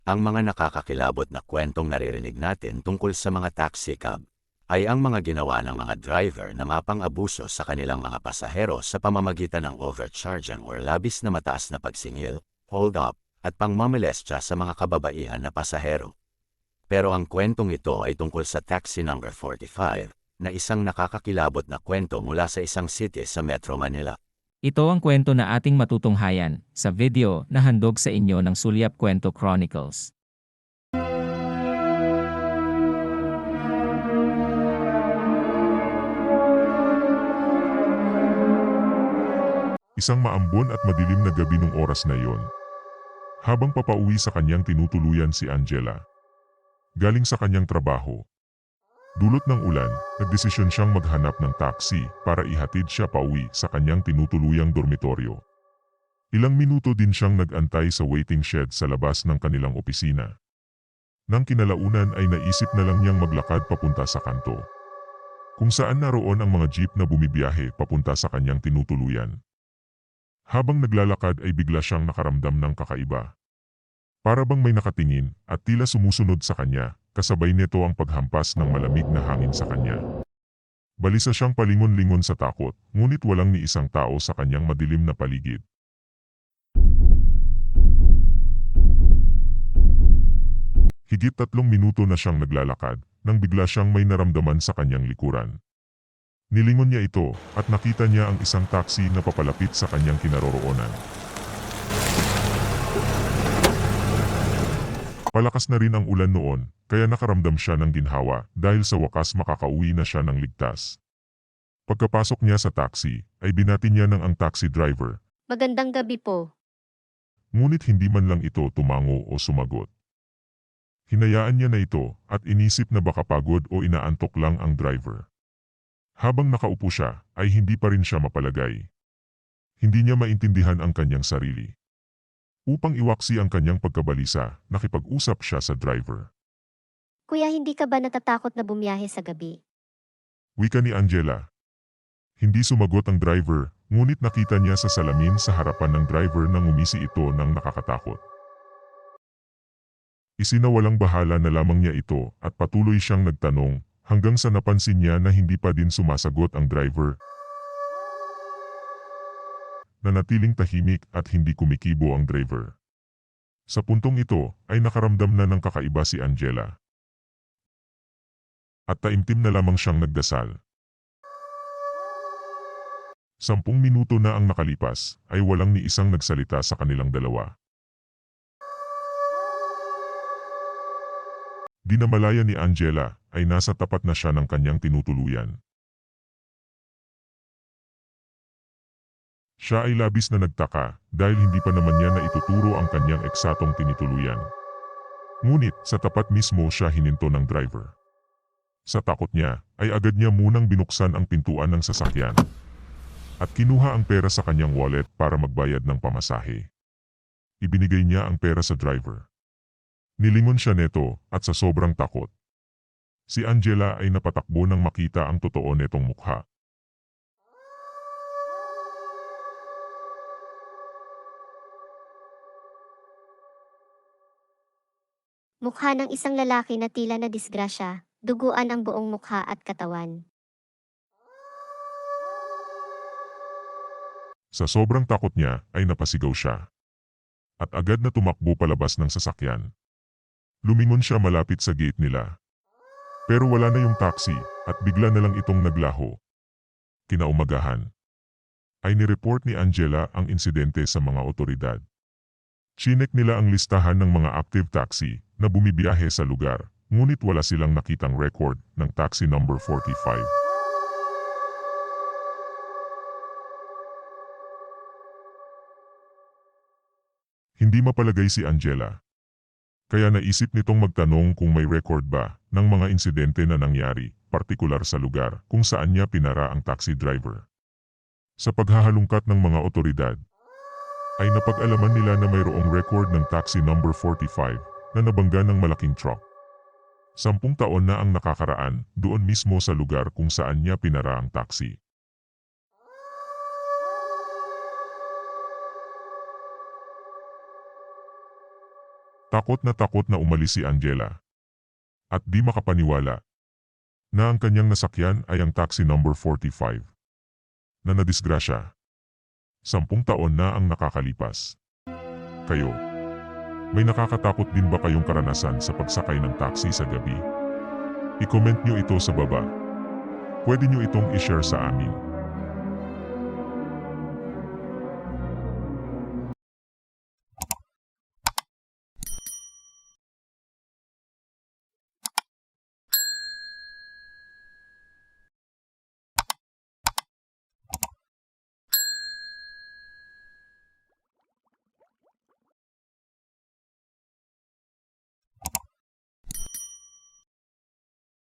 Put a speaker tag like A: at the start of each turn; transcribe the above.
A: Ang mga nakakakilabot na kwentong naririnig natin tungkol sa mga taxi cab ay ang mga ginawa ng mga driver na mapang-abuso sa kanilang mga pasahero sa pamamagitan ng overcharging o labis na mataas na pagsingil, hold up, at pangmamolestya sa mga kababaihan na pasahero. Pero ang kwentong ito ay tungkol sa taxi number 45, na isang nakakakilabot na kwento mula sa isang city sa Metro Manila.
B: Ito ang kwento na ating matutunghayan sa video na handog sa inyo ng Sulyap Kwento Chronicles.
C: Isang maambon at madilim na gabi nung oras na iyon. Habang papauwi sa kanyang tinutuluyan si Angela. Galing sa kanyang trabaho. Dulot ng ulan, nagdesisyon siyang maghanap ng taxi para ihatid siya pauwi sa kanyang tinutuluyang dormitoryo. Ilang minuto din siyang nag-antay sa waiting shed sa labas ng kanilang opisina. Nang kinalaunan ay naisip na lang niyang maglakad papunta sa kanto. Kung saan naroon ang mga jeep na bumibiyahe papunta sa kanyang tinutuluyan. Habang naglalakad ay bigla siyang nakaramdam ng kakaiba. Para bang may nakatingin at tila sumusunod sa kanya, kasabay nito ang paghampas ng malamig na hangin sa kanya. Balisa siyang palingon-lingon sa takot, ngunit walang ni isang tao sa kanyang madilim na paligid. Higit 3 minuto na siyang naglalakad, nang bigla siyang may naramdaman sa kanyang likuran. Nilingon niya ito at nakita niya ang isang taxi na papalapit sa kanyang kinaroroonan. Palakas na rin ang ulan noon, kaya nakaramdam siya ng ginhawa dahil sa wakas makakauwi na siya ng ligtas. Pagkapasok niya sa taxi, ay binati niya ng ang taxi driver.
D: Magandang gabi po.
C: Ngunit hindi man lang ito tumango o sumagot. Hinayaan niya na ito at inisip na baka pagod o inaantok lang ang driver. Habang nakaupo siya, ay hindi pa rin siya mapalagay. Hindi niya maintindihan ang kanyang sarili. Upang iwaksi ang kanyang pagkabalisa, nakipag-usap siya sa driver.
D: Kuya, hindi ka ba natatakot na bumiyahe sa gabi?
C: Wika ni Angela. Hindi sumagot ang driver, ngunit nakita niya sa salamin sa harapan ng driver na ngumisi ito ng nakakatakot. Isinawalang bahala na lamang niya ito at patuloy siyang nagtanong hanggang sa napansin niya na hindi pa din sumasagot ang driver. Nanatiling tahimik at hindi kumikibo ang driver. Sa puntong ito ay nakaramdam na ng kakaiba si Angela. At taimtim na lamang siyang nagdasal. 10 minuto na ang nakalipas ay walang ni isang nagsalita sa kanilang dalawa. Di namalaya ni Angela ay nasa tapat na siya ng kanyang tinutuluyan. Siya ay labis na nagtaka dahil hindi pa naman niya na ituturo ang kanyang eksatong tinutuluyan. Ngunit sa tapat mismo siya hininto ng driver. Sa takot niya ay agad niya munang binuksan ang pintuan ng sasakyan at kinuha ang pera sa kanyang wallet para magbayad ng pamasahe. Ibinigay niya ang pera sa driver. Nilingon siya neto at sa sobrang takot. Si Angela ay napatakbo nang makita ang totoo netong mukha.
D: Mukha ng isang lalaki na tila na disgrasya, duguan ang buong mukha at katawan.
C: Sa sobrang takot niya ay napasigaw siya. At agad na tumakbo palabas ng sasakyan. Lumingon siya malapit sa gate nila. Pero wala na yung taxi at bigla na lang itong naglaho. Kinaumagahan ay nireport ni Angela ang insidente sa mga otoridad. Chinek nila ang listahan ng mga active taxi na bumibiyahe sa lugar, ngunit wala silang nakitang record ng taxi number 45. Hindi mapalagay si Angela. Kaya naisip nitong magtanong kung may record ba ng mga insidente na nangyari, partikular sa lugar kung saan niya pinara ang taxi driver. Sa paghahalungkat ng mga otoridad, ay napag-alaman nila na mayroong record ng taxi number 45 na nabangga ng malaking truck. 10 taon na ang nakakaraan doon mismo sa lugar kung saan niya pinara ang taxi. Takot na umalis si Angela. At di makapaniwala na ang kanyang nasakyan ay ang taxi number 45 na nadisgrasya. 10 taon na ang nakakalipas. Kayo, may nakakatakot din ba kayong karanasan sa pagsakay ng taxi sa gabi? I-comment nyo ito sa baba. Pwede nyo itong i-share sa amin.